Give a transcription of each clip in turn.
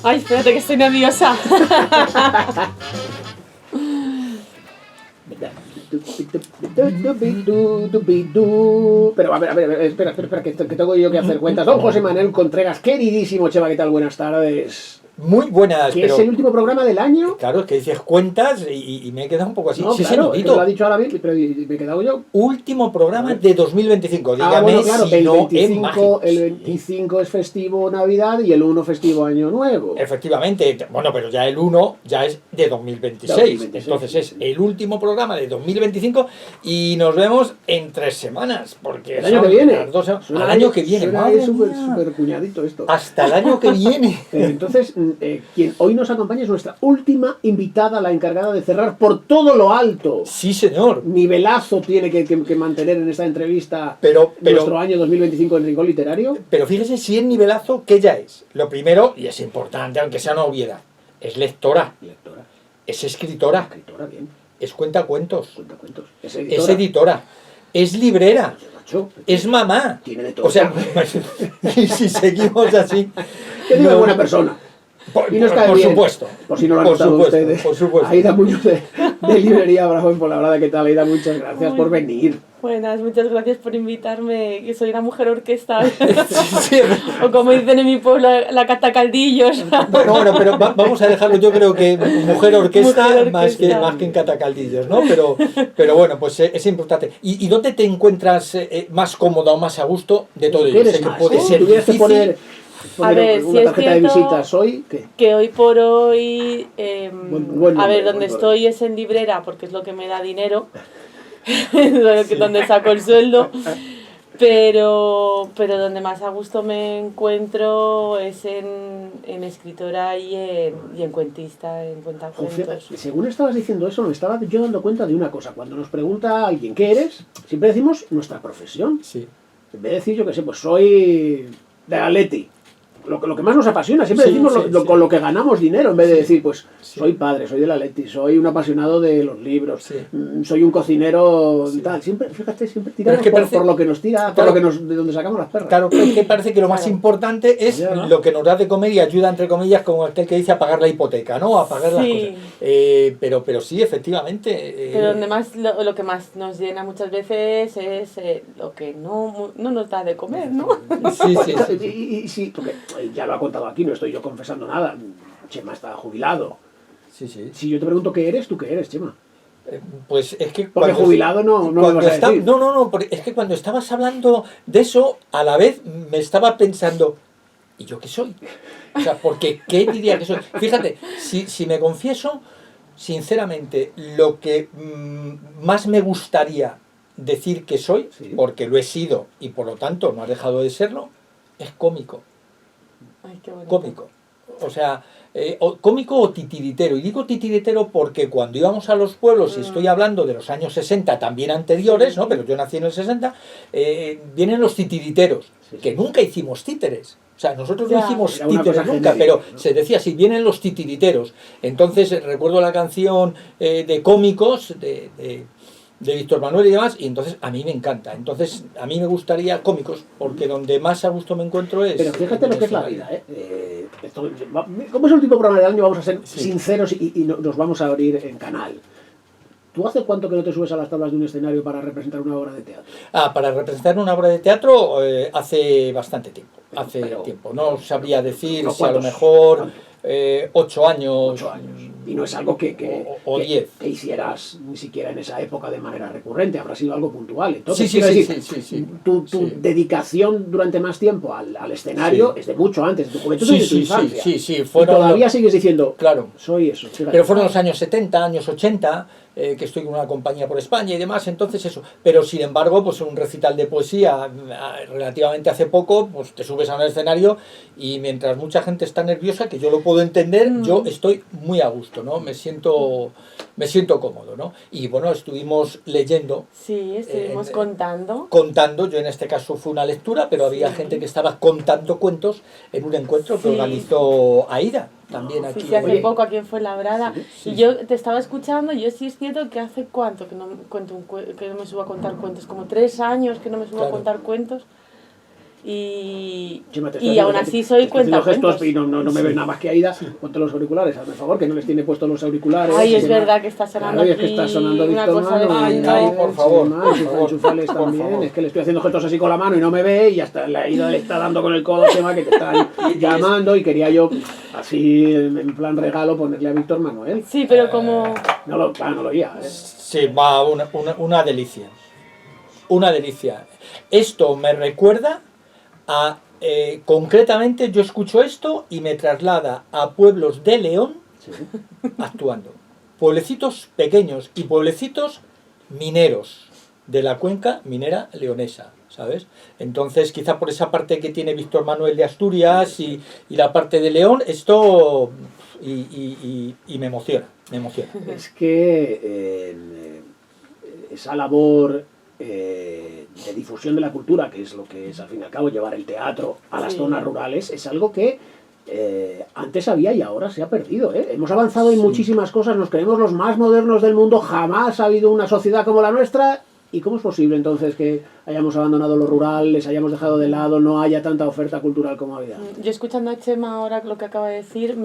Ay, espérate que estoy nerviosa. Pero a ver, espera, que tengo yo que hacer cuentas. Don José Manuel Contreras, queridísimo Chema, ¿qué tal? Buenas tardes. Muy buenas, ¿Que pero... es el último programa del año? Claro, es que dices cuentas y me he quedado un poco así. No, Sí, claro, señorito. eso lo ha dicho ahora mismo, pero me he quedado yo. Último programa de 2025. Dígame Bueno, claro, si el no 25, es mágico. el 25 es festivo Navidad y el 1 festivo Año Nuevo. Efectivamente, bueno, pero ya el 1 ya es de 2026. 2026, Entonces es sí. el último programa de 2025 y nos vemos en 3 semanas. Porque El año son que viene. las 2 semanas. Al año que viene, madre mía. Súper cuñadito esto. Hasta el año que viene. Entonces, quien hoy nos acompaña es nuestra última invitada, la encargada de cerrar por todo lo alto. Sí, señor. Nivelazo tiene que mantener en esta entrevista Pero nuestro año 2025 en Rincón Literario. Pero fíjese si es nivelazo que ella es. Lo primero, y es importante, aunque sea una obviedad, es lectora, Lectora, es escritora, escritora, bien, es cuentacuentos, cuentacuentos. es editora, es librera, Macho, es mamá. tiene de todo. O sea, y si seguimos así... que digo, buena persona. Y nos cae por bien. supuesto. Por si no lo han Por notado supuesto, ustedes. por supuesto. Aida Muñoz de Librería Bravo en Fuenlabrada. ¿Qué tal, Aida? Muchas gracias por venir. Buenas, muchas gracias por invitarme, que soy una mujer orquesta. Sí, O como dicen en mi pueblo, la catacaldillos. bueno, pero vamos a dejarlo, yo creo que mujer orquesta, Mujer más que en catacaldillos, ¿no? Pero bueno, pues es importante. ¿Y dónde te encuentras más cómoda o más a gusto de todo ello? ¿Quieres Sé que más? puede ser ¿Tuvieras que difícil. poner A ver, una si es tarjeta de cierto visitas hoy? ¿Qué? Que hoy por hoy, Buen a ver, nombre, donde buen estoy es en librera, porque es lo que me da dinero, donde saco el sueldo, pero donde más a gusto me encuentro es en escritora y en cuentista, en cuentacuentos. Según estabas diciendo eso, me estaba yo dando cuenta de una cosa. Cuando nos pregunta alguien ¿qué eres? Siempre decimos nuestra profesión. Sí. En vez de decir, yo qué sé, pues soy de Atleti. Lo que más nos apasiona, siempre decimos con lo que ganamos dinero, en vez de decir, pues soy padre, soy del Atleti, soy un apasionado de los libros, soy un cocinero, tal. Siempre, fíjate, siempre tiramos por lo que nos tira, claro, de donde sacamos las perras. Claro, es que parece que lo más importante es lo que nos da de comer y ayuda, entre comillas, como aquel que dice, a pagar la hipoteca, ¿no? A pagar las cosas. Pero sí, efectivamente. Pero donde más, lo que más nos llena muchas veces es lo que no nos da de comer, ¿no? Sí, porque ya lo ha contado aquí, no estoy yo confesando nada. Chema está jubilado. Sí. Si yo te pregunto qué eres, ¿tú qué eres, Chema? Pues es que porque jubilado no me vas a decir. No, porque es que cuando estabas hablando de eso, a la vez me estaba pensando, ¿y yo qué soy? O sea, porque ¿qué diría que soy? Fíjate, si me confieso, sinceramente, lo que más me gustaría decir que soy, porque lo he sido y por lo tanto no ha dejado de serlo, es cómico. Ay, qué bonito. Cómico. O sea, cómico o titiritero. Y digo titiritero porque cuando íbamos a los pueblos, y estoy hablando de los años 60, también anteriores, ¿no? Pero yo nací en el 60, vienen los titiriteros, que nunca hicimos títeres. O sea, nosotros no hicimos títeres nunca, pero se decía así, vienen los titiriteros. Entonces recuerdo la canción de Cómicos, de Víctor Manuel y demás, y entonces a mí me encanta. Entonces a mí me gustaría Cómicos, porque donde más a gusto me encuentro es... Pero fíjate lo que es la vida, ¿eh? Como es el último programa del año, vamos a ser sinceros y nos vamos a abrir en canal. ¿Tú hace cuánto que no te subes a las tablas de un escenario para representar una obra de teatro? Para representar una obra de teatro hace bastante tiempo. Tiempo. No sabría decir si a lo mejor 8 años. 8 años. Y no es algo que 10. Que hicieras ni siquiera en esa época de manera recurrente, habrá sido algo puntual. Entonces, sí. Tu dedicación durante más tiempo al escenario es de mucho antes, de tu juventud y de tu infancia. Sí. Y todavía sigues diciendo, claro, soy eso. Fíjate. Pero fueron los años 70, años 80, que estoy con una compañía por España y demás, entonces eso. Pero sin embargo, pues un recital de poesía relativamente hace poco, pues te subes a un escenario y mientras mucha gente está nerviosa, que yo lo puedo entender, yo estoy muy a gusto, ¿no? Me siento cómodo, ¿no? Y bueno, estuvimos leyendo. Sí, estuvimos contando. Contando, yo en este caso fue una lectura, pero había gente que estaba contando cuentos en un encuentro que organizó Aida. También aquí. Sí, hace poco aquí en Fuenlabrada. Y yo te estaba escuchando, y yo sí es cierto que hace cuánto que no me subo a contar cuentos, como 3 años que no me subo a contar cuentos. Y Y aún así soy cuentacuentos. Y no me ves nada más que Aida. Ponte los auriculares, hazme favor, que no les tiene puestos los auriculares. Ay, es verdad que está sonando claro, aquí es que está sonando una Víctor cosa de Mano, Ay, no, por favor. Enchufales también. Es que le estoy haciendo gestos así con la mano y no me ve, y hasta la Aida le está dando con el codo tema que te están llamando, y quería yo, así en plan regalo, ponerle a Víctor Manuel. Sí, pero como... No lo oía. Sí, va, una delicia. Una delicia. Esto me recuerda a... concretamente yo escucho esto y me traslada a pueblos de León actuando. Pueblecitos pequeños y pueblecitos mineros de la cuenca minera leonesa, ¿sabes? Entonces quizá por esa parte que tiene Víctor Manuel de Asturias y la parte de León, esto y me emociona, me emociona. Es que esa labor de difusión de la cultura, que es lo que es al fin y al cabo llevar el teatro a las zonas rurales, es algo que antes había y ahora se ha perdido. Hemos avanzado en muchísimas cosas, nos creemos los más modernos del mundo, jamás ha habido una sociedad como la nuestra. ¿Y cómo es posible entonces que hayamos abandonado lo rural, les hayamos dejado de lado, no haya tanta oferta cultural como había? Yo escuchando a Chema ahora lo que acaba de decir,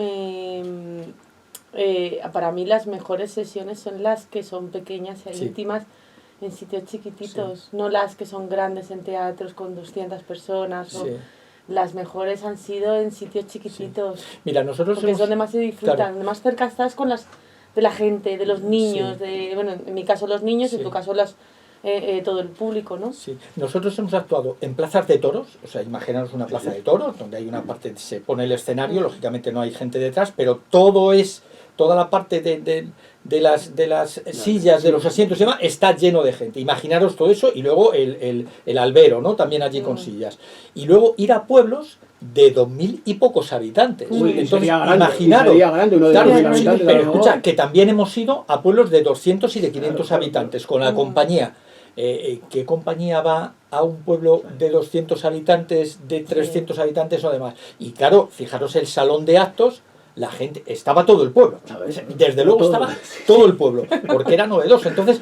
para mí las mejores sesiones son las que son pequeñas e íntimas en sitios chiquititos, no las que son grandes en teatros con 200 personas. Las mejores han sido en sitios chiquititos. Mira, nosotros porque es donde más se disfrutan, claro, donde más cerca estás con de la gente, de los niños, bueno, en mi caso los niños, en tu caso todo el público, ¿no? Sí, nosotros hemos actuado en plazas de toros, o sea, imaginaros una plaza de toros, donde hay una parte, se pone el escenario, lógicamente no hay gente detrás, pero toda la parte de las sillas, de los asientos y demás, está lleno de gente. Imaginaros todo eso, y luego el albero, ¿no? También allí con sillas. Y luego ir a pueblos de 2000 y pocos habitantes. Entonces, imaginaros, pero escucha, que también hemos ido a pueblos de 200 y de 500 habitantes, con la compañía. ¿Qué compañía va a un pueblo de 200 habitantes, de 300 habitantes o demás? Y claro, fijaros el salón de actos, la gente, estaba todo el pueblo, desde luego estaba todo el pueblo, porque era novedoso. Entonces,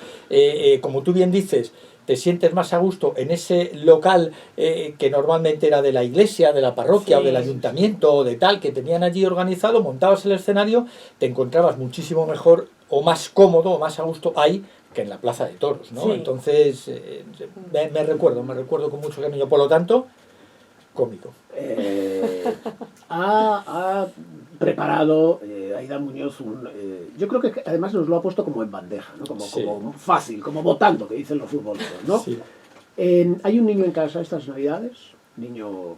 como tú bien dices, te sientes más a gusto en ese local que normalmente era de la iglesia, de la parroquia o del ayuntamiento o de tal, que tenían allí organizado, montabas el escenario, te encontrabas muchísimo mejor o más cómodo o más a gusto ahí que en la plaza de toros, ¿no? Entonces, me recuerdo con mucho cariño, por lo tanto, cómico. Ha preparado Aida Muñoz yo creo que además nos lo ha puesto como en bandeja, ¿no? Como fácil, como votando, que dicen los futboleros, ¿no? Hay un niño en casa estas navidades, niño,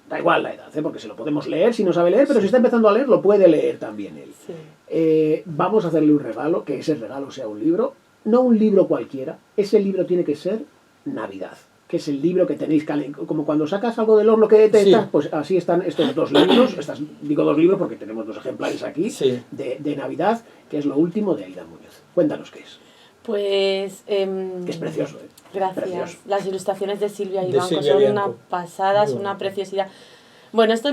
da igual la edad, porque se lo podemos leer si no sabe leer, pero si está empezando a leer lo puede leer también él. Vamos a hacerle un regalo, que ese regalo sea un libro, no un libro cualquiera, ese libro tiene que ser Navidad, que es el libro que tenéis, como cuando sacas algo del horno que detectas, pues así están estos dos libros, digo dos libros porque tenemos dos ejemplares aquí, de Navidad, que es lo último de Aida Muñoz. Cuéntanos qué es. Pues... que es precioso, Gracias. Precioso. Las ilustraciones de Silvia Ivanco son una pasada, es una preciosidad. Bueno, esto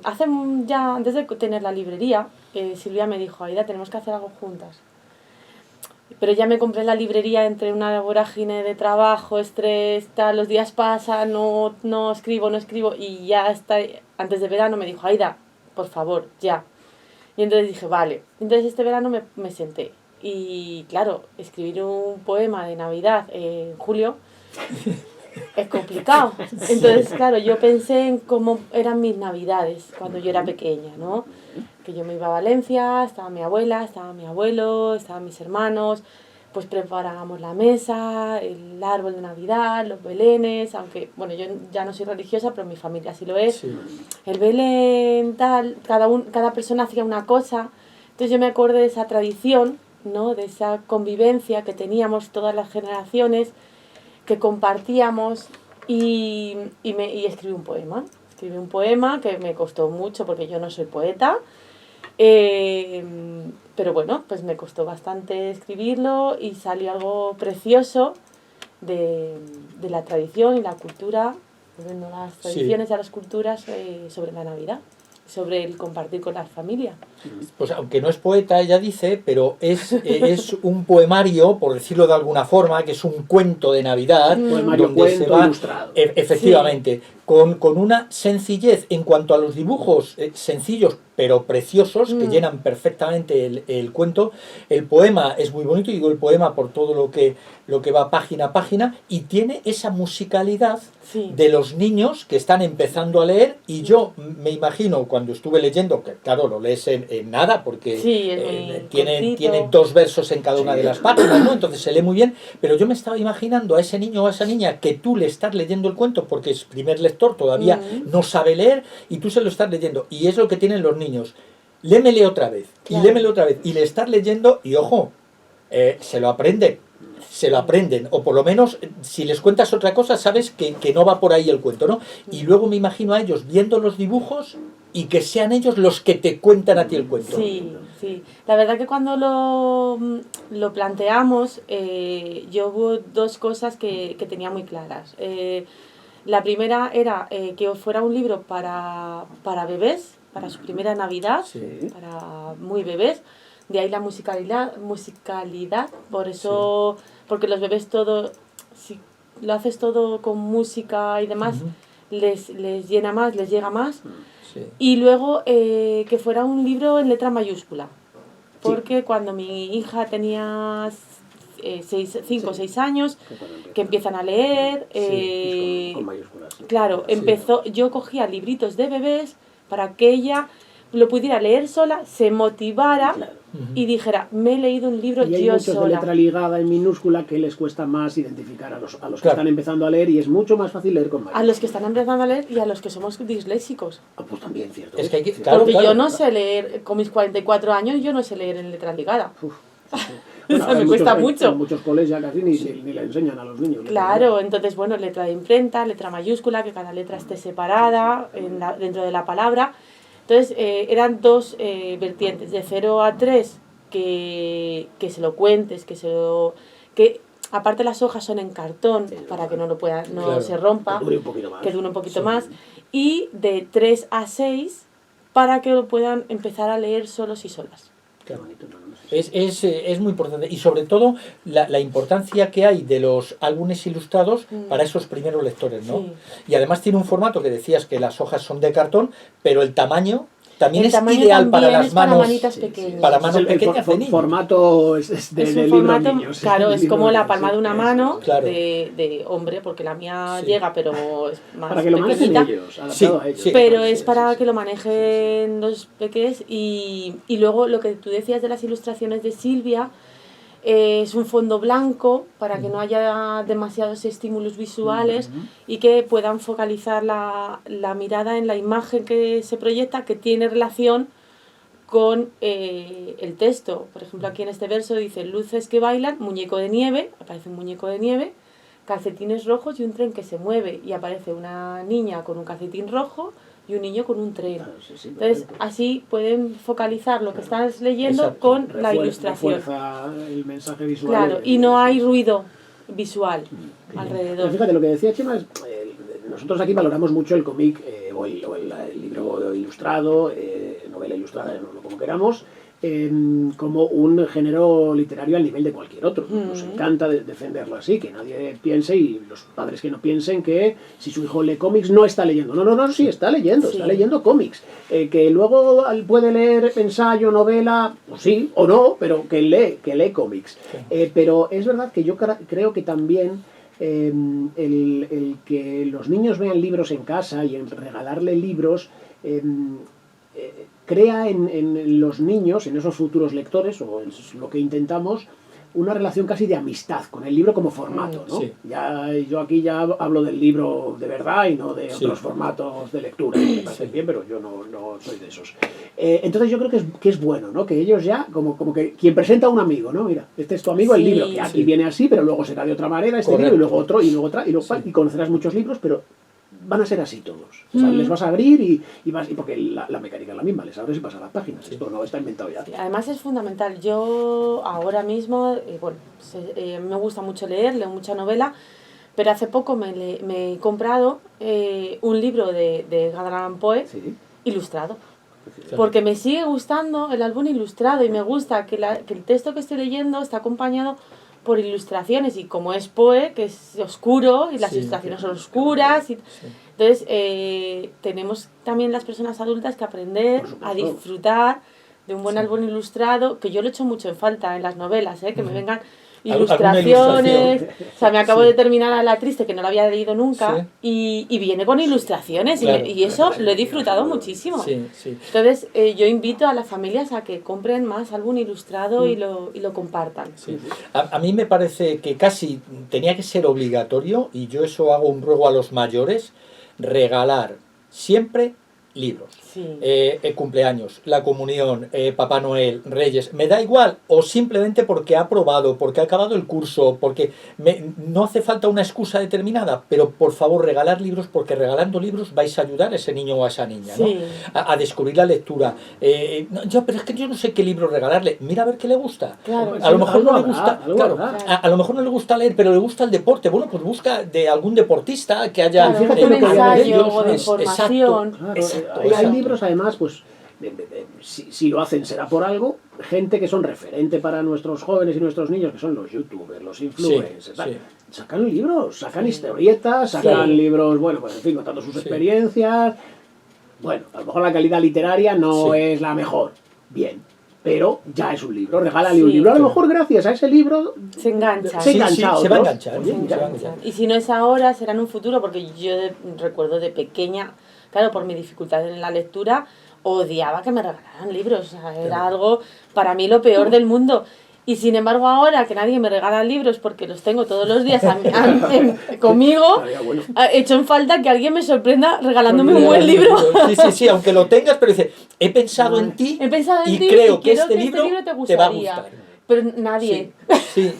hace ya, antes de tener la librería, Silvia me dijo, Aida, tenemos que hacer algo juntas. Pero ya me compré la librería entre una vorágine de trabajo, estrés, tal, los días pasan, no escribo, y ya antes de verano me dijo, Aida, por favor, ya. Y entonces dije, vale. Entonces este verano me senté. Y claro, escribir un poema de Navidad en julio es complicado. Entonces, claro, yo pensé en cómo eran mis Navidades cuando yo era pequeña, ¿no? Que yo me iba a Valencia, estaba mi abuela, estaba mi abuelo, estaban mis hermanos, pues preparábamos la mesa, el árbol de Navidad, los belenes, aunque, bueno, yo ya no soy religiosa, pero mi familia sí lo es. El belén, tal, cada persona hacía una cosa. Entonces yo me acordé de esa tradición, ¿no? De esa convivencia que teníamos todas las generaciones, que compartíamos, y escribí un poema. Escribí un poema que me costó mucho porque yo no soy poeta, pero bueno, pues me costó bastante escribirlo y salió algo precioso de la tradición y la cultura, volviendo a las tradiciones y a las culturas sobre la Navidad. sobre el compartir con la familia. Pues aunque no es poeta, ella dice, pero es un poemario, por decirlo de alguna forma, que es un cuento de Navidad, Poemario, donde cuento se va, ilustrado. Efectivamente, con una sencillez en cuanto a los dibujos sencillos, pero preciosos, que llenan perfectamente el cuento. El poema es muy bonito, digo el poema por todo lo que va página a página, y tiene esa musicalidad de los niños que están empezando a leer, y yo me imagino cuando estuve leyendo, que claro, lo lees en nada, porque tiene 2 versos en cada una de las páginas, ¿no? Entonces se lee muy bien, pero yo me estaba imaginando a ese niño o a esa niña que tú le estás leyendo el cuento, porque es primer lector, todavía no sabe leer, y tú se lo estás leyendo, y es lo que tienen los niños. Lémele otra vez, y lémele otra vez, y le estás leyendo, y ojo, se lo aprenden, o por lo menos si les cuentas otra cosa sabes que no va por ahí el cuento, ¿no? Y luego me imagino a ellos viendo los dibujos y que sean ellos los que te cuentan a ti el cuento. Sí, sí. La verdad que cuando lo planteamos, yo hubo 2 cosas que tenía muy claras. La primera era que fuera un libro para bebés, para su primera Navidad, para muy bebés. De ahí la musicalidad, por eso, porque los bebés todo, si lo haces todo con música y demás, les llena más, les llega más. Y luego que fuera un libro en letra mayúscula, porque cuando mi hija tenía 5 o 6 años, que empiezan a leer, con mayúsculas. Claro, yo cogía libritos de bebés para que ella lo pudiera leer sola, se motivara y dijera, me he leído un libro yo sola. Y hay muchos de letra ligada en minúscula que les cuesta más identificar a los que están empezando a leer, y es mucho más fácil leer con mayúsculas. A los que están empezando a leer y a los que somos disléxicos. Pues también, cierto. Es que porque yo no sé leer, con mis 44 años, yo no sé leer en letra ligada. Bueno, me cuesta mucho. En muchos coles ya casi ni le enseñan a los niños. Claro, entonces, bueno, letra de imprenta, letra mayúscula, que cada letra esté separada dentro de la palabra. Entonces, eran 2 vertientes, de 0 a 3, que se lo cuentes, que aparte las hojas son en cartón, para que no se rompa, que dure un poquito más, y de 3 a 6, para que lo puedan empezar a leer solos y solas. Qué bonito, ¿no? Es muy importante, y sobre todo la importancia que hay de los álbumes ilustrados para esos primeros lectores, ¿no? Y además tiene un formato que decías que las hojas son de cartón, pero el tamaño también es ideal para las manos, para manitas pequeñas. Para manos pequeñas de niños. Formato es de libro de niños. Claro, es como la palma de una mano de hombre, porque la mía llega, pero es más para que lo manejen ellos, adaptado a ellos. Pero es para que lo manejen los peques. Y luego lo que tú decías de las ilustraciones de Silvia, es un fondo blanco para que no haya demasiados estímulos visuales y que puedan focalizar la mirada en la imagen que se proyecta, que tiene relación con el texto. Por ejemplo, aquí en este verso dice: luces que bailan, muñeco de nieve, aparece un muñeco de nieve, calcetines rojos y un tren que se mueve, y aparece una niña con un calcetín rojo y un niño con un tren. Entonces, así pueden focalizar lo que estás leyendo con la ilustración. Refuerza el mensaje visual. Claro, y no hay ruido visual alrededor. Pero fíjate, lo que decía Chema es, nosotros aquí valoramos mucho el cómic o el libro ilustrado, novela ilustrada, como queramos, como un género literario al nivel de cualquier otro. Nos encanta defenderlo así, que nadie piense, y los padres que no piensen que si su hijo lee cómics no está leyendo. No, sí, está leyendo cómics. Que luego puede leer ensayo, novela, pues sí, o no, pero que lee cómics. Pero es verdad que yo creo que también el que los niños vean libros en casa y en regalarle libros crea en los niños, en esos futuros lectores, o es lo que intentamos, una relación casi de amistad con el libro como formato, ¿no? Sí. Yo aquí ya hablo del libro de verdad y no de otros formatos de lectura, que me parecen bien, pero yo no soy de esos. Entonces yo creo que es bueno, ¿no? Que ellos ya, como que quien presenta a un amigo, ¿no? Mira, este es tu amigo, el libro, que aquí viene así, pero luego será de otra manera, libro, y luego otro, y luego otra, y conocerás muchos libros, pero van a ser así todos. O sea, les vas a abrir y porque la mecánica es la misma, les abres y pasas las páginas. Esto no está inventado ya. Sí, además es fundamental. Yo ahora mismo, me gusta mucho leer, leo mucha novela, pero hace poco me he comprado un libro de Edgar Allan Poe ilustrado. porque me sigue gustando el álbum ilustrado y me gusta que el texto que estoy leyendo está acompañado por ilustraciones, y como es Poe, que es oscuro y las ilustraciones son oscuras, entonces tenemos también las personas adultas que aprender a disfrutar de un buen álbum ilustrado, que yo lo echo mucho en falta en las novelas, que me vengan ilustraciones. O sea, me acabo de terminar a La Triste, que no la había leído nunca, y viene con ilustraciones, claro, y eso lo he disfrutado muchísimo. Entonces yo invito a las familias a que compren más álbum ilustrado y lo compartan. A mí me parece que casi tenía que ser obligatorio, y yo eso hago un ruego a los mayores, regalar siempre libros. Cumpleaños, la comunión, Papá Noel, Reyes, me da igual, o simplemente porque ha aprobado, porque ha acabado el curso, porque no hace falta una excusa determinada, pero por favor regalar libros, porque regalando libros vais a ayudar a ese niño o a esa niña, ¿no? A descubrir la lectura. Pero es que yo no sé qué libro regalarle, mira a ver qué le gusta. Claro, a lo mejor no le gusta, a lo mejor no le gusta leer, pero le gusta el deporte. Bueno, pues busca de algún deportista que haya un ensayo o de información. Exacto. Hay libros, además, pues si lo hacen será por algo, gente que son referente para nuestros jóvenes y nuestros niños, que son los youtubers, los influencers, sacan libros, sacan historietas, sacan libros, bueno, pues en fin, contando sus experiencias. Bueno, a lo mejor la calidad literaria no es la mejor, bien, pero ya es un libro, regálale un libro, a lo mejor gracias a ese libro se engancha. Se va a enganchar. Y si no es ahora, será en un futuro, porque yo recuerdo de pequeña, claro, por mi dificultad en la lectura, odiaba que me regalaran libros. O sea, era algo, para mí, lo peor del mundo. Y sin embargo ahora que nadie me regala libros porque los tengo todos los días conmigo, he hecho en falta que alguien me sorprenda regalándome un buen libro. Sí, aunque lo tengas, pero dice, he pensado en ti y creo que este libro te va a gustar. Pero nadie. Sí.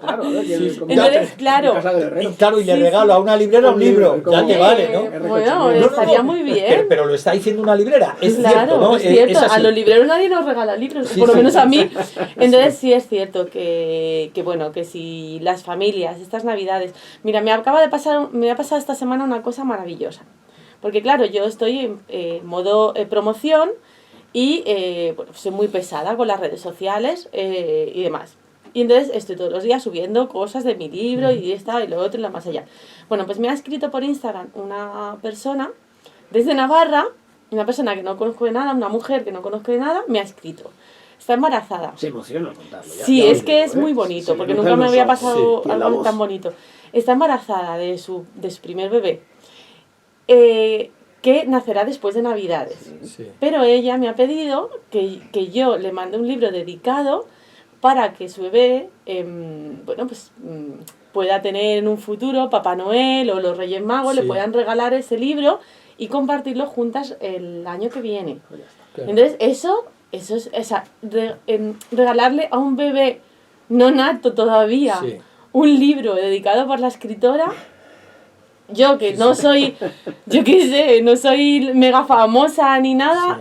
Claro, entonces, claro, y le regalo a una librera un libro, ya te vale, ¿no? Bueno, estaría muy bien. Pero lo está diciendo una librera, es claro, cierto, ¿no? Es cierto. A los libreros nadie nos regala libros, por lo menos a mí. Entonces sí es cierto que bueno, que si las familias, estas navidades... Mira, me ha pasado esta semana una cosa maravillosa. Porque claro, yo estoy en modo promoción, y bueno, soy muy pesada con las redes sociales y demás. Y entonces estoy todos los días subiendo cosas de mi libro y esta y lo otro y lo más allá. Bueno, pues me ha escrito por Instagram una persona desde Navarra, una persona que no conozco de nada, una mujer que no conozco de nada, me ha escrito. Está embarazada. Se emociona contarlo. Sí, es que es muy bonito, porque nunca me había pasado algo tan bonito. Está embarazada de su primer bebé. Que nacerá después de Navidades. Pero ella me ha pedido que yo le mande un libro dedicado para que su bebé pueda tener en un futuro Papá Noel o los Reyes Magos le puedan regalar ese libro y compartirlo juntas el año que viene. Entonces eso es regalarle a un bebé no nato todavía un libro dedicado por la escritora. Yo que no soy, no soy mega famosa ni nada,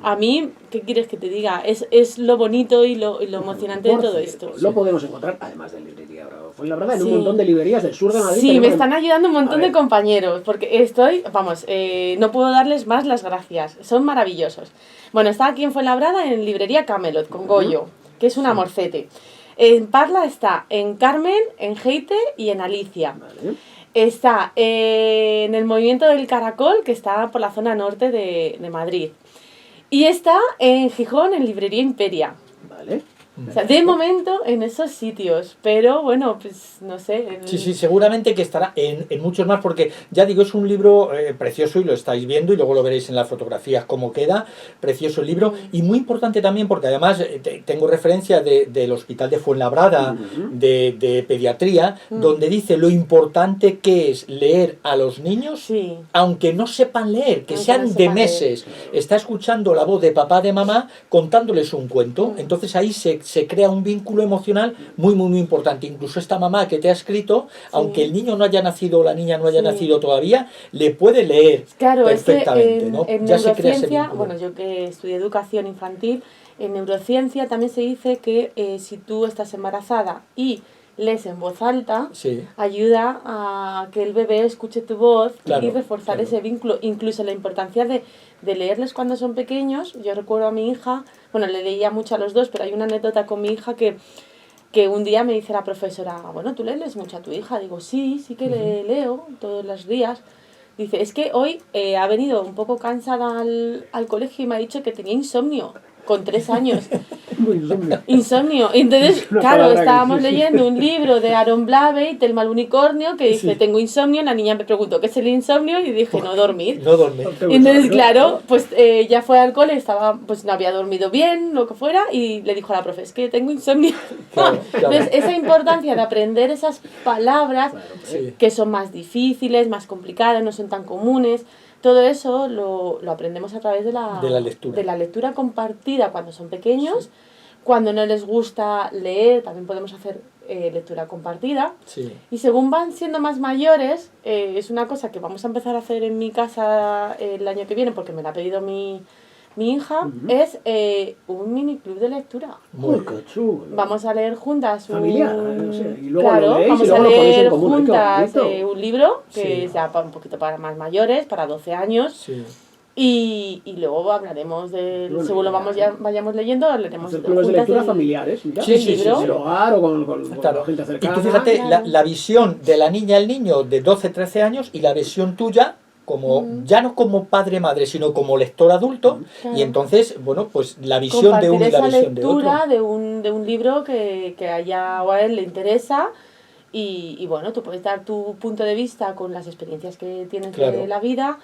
a mí, ¿qué quieres que te diga? Es lo bonito y lo emocionante de todo esto. Lo podemos encontrar, además de librería Fuenlabrada, en un montón de librerías del sur de Madrid. Sí, me están ayudando un montón de compañeros, porque no puedo darles más las gracias, son maravillosos. Bueno, está aquí en Fuenlabrada en librería Camelot, con Goyo, que es un amorcete. En Parla está en Carmen, en Geite y en Alicia. Vale. Está en el Movimiento del Caracol, que está por la zona norte de Madrid. Y está en Gijón, en Librería Imperia. Vale. O sea, de momento en esos sitios, pero bueno, pues no sé. Sí, seguramente que estará en muchos más, porque ya digo, es un libro precioso y lo estáis viendo y luego lo veréis en las fotografías cómo queda, precioso el libro y muy importante también porque además tengo referencia del Hospital de Fuenlabrada, de pediatría, donde dice lo importante que es leer a los niños, aunque no sepan leer, que sean de meses, está escuchando la voz de papá, de mamá, contándoles un cuento, entonces ahí se crea un vínculo emocional muy importante. Incluso esta mamá que te ha escrito, aunque el niño no haya nacido o la niña no haya nacido todavía, le puede leer perfectamente. ¿No? En ya neurociencia, bueno, yo que estudié educación infantil, en neurociencia también se dice que si tú estás embarazada y lees en voz alta, ayuda a que el bebé escuche tu voz y reforzar ese vínculo. Incluso la importancia de de leerles cuando son pequeños. Yo recuerdo a mi hija, bueno, le leía mucho a los dos, pero hay una anécdota con mi hija que un día me dice la profesora, bueno, ¿tú le lees mucho a tu hija? Digo, sí que le leo todos los días. Dice, es que hoy ha venido un poco cansada al colegio y me ha dicho que tenía insomnio con 3 años. Insomnio. Entonces, claro, estábamos leyendo un libro de Aaron Blabey, Telma el unicornio, que dice, tengo insomnio. La niña me preguntó, ¿qué es el insomnio? Y dije, no dormir. No dormir. Y entonces, claro, pues ya fue al cole, pues no había dormido bien, lo que fuera, y le dijo a la profe, es que tengo insomnio. Claro. Entonces, esa importancia de aprender esas palabras que son más difíciles, más complicadas, no son tan comunes. Todo eso lo aprendemos a través de la lectura compartida cuando son pequeños. Cuando no les gusta leer, también podemos hacer lectura compartida. Sí. Y según van siendo más mayores, es una cosa que vamos a empezar a hacer en mi casa el año que viene, porque me la ha pedido mi hija, es un mini club de lectura. Vamos a leer juntas familiar, no sé, y luego claro, lo leéis, vamos y luego a lo ponéis en leer común. juntas un libro que Sí. sea un poquito para más mayores, para 12 años. Sí. Y luego hablaremos según lo vayamos leyendo, hablaremos hacer clubes de lectura del familiares, mira, Sí, libro. en el hogar o con Claro. la gente Y cercana. tú fíjate, Claro. la visión de la niña al niño de 12, 13 años y la visión tuya como ya no como padre-madre, sino como lector adulto, Claro. y entonces, bueno, pues la visión de uno y la visión de otro. lectura de un libro que a ella o a él le interesa y bueno, tú puedes dar tu punto de vista con las experiencias que tienes Claro. de la vida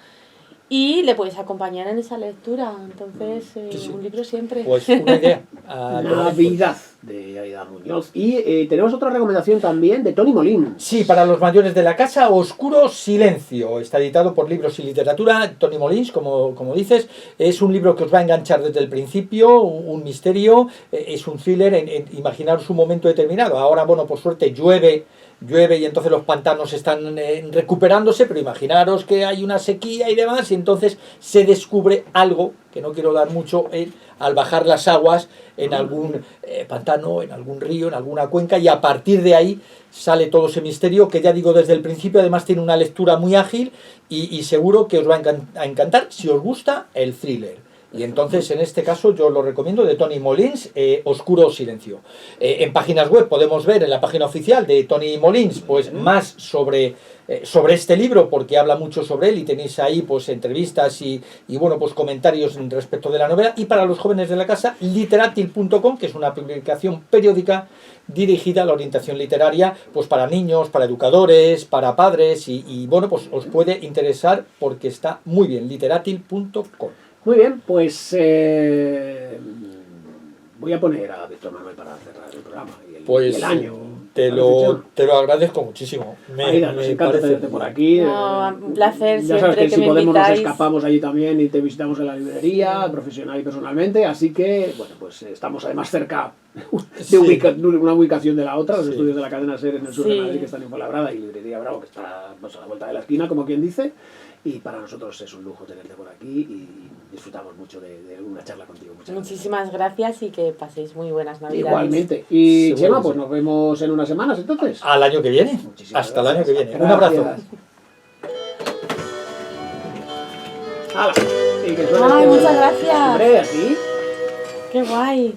y le puedes acompañar en esa lectura. Entonces, Sí. un libro siempre. Pues una idea. Navidad de Aida Muñoz. Y tenemos otra recomendación también de Toni Molins. Sí, para los mayores de la casa, Oscuro Silencio. Está editado por Libros y Literatura. Toni Molins, como dices, es un libro que os va a enganchar desde el principio, un misterio, es un thriller, imaginaros un momento determinado. Ahora, bueno, por suerte llueve y entonces los pantanos están recuperándose, pero imaginaros que hay una sequía y demás, y entonces se descubre algo, que no quiero dar mucho, al bajar las aguas en algún pantano, en algún río, en alguna cuenca, y a partir de ahí sale todo ese misterio que ya digo desde el principio. Además tiene una lectura muy ágil y seguro que os va a encantar si os gusta el thriller. Y entonces, en este caso, yo lo recomiendo, de Toni Molins, Oscuro Silencio. En páginas web podemos ver, en la página oficial de Toni Molins, pues más sobre este libro, porque habla mucho sobre él, y tenéis ahí pues entrevistas y bueno, pues comentarios respecto de la novela. Y para los jóvenes de la casa, literatil.com, que es una publicación periódica dirigida a la orientación literaria, pues para niños, para educadores, para padres, y bueno, pues os puede interesar porque está muy bien, literatil.com. Muy bien, pues voy a poner a Víctor Manuel para cerrar el programa y el año. Te lo agradezco muchísimo. Aida, nos encanta tenerte por aquí. No, un placer ya siempre sabes que que si me podemos invitáis. nos escapamos allí también y te visitamos en la librería, profesional y personalmente. Así que, bueno, pues estamos además cerca de una ubicación de la otra, los estudios de la cadena SER en el sur de Madrid, que están en Fuenlabrada, y Librería Bravo, que está pues, a la vuelta de la esquina, como quien dice. Y para nosotros es un lujo tenerte por aquí y disfrutamos mucho de una charla contigo. Muchísimas gracias y que paséis muy buenas Navidades. Igualmente. Y Seguro Chema, que pues sí. nos vemos en unas semanas entonces. Al año que viene. Muchísimas Hasta el año que viene. gracias. Un abrazo. ¡Hala! Y que suene Ay, este- muchas gracias. Hombre, así. Qué guay.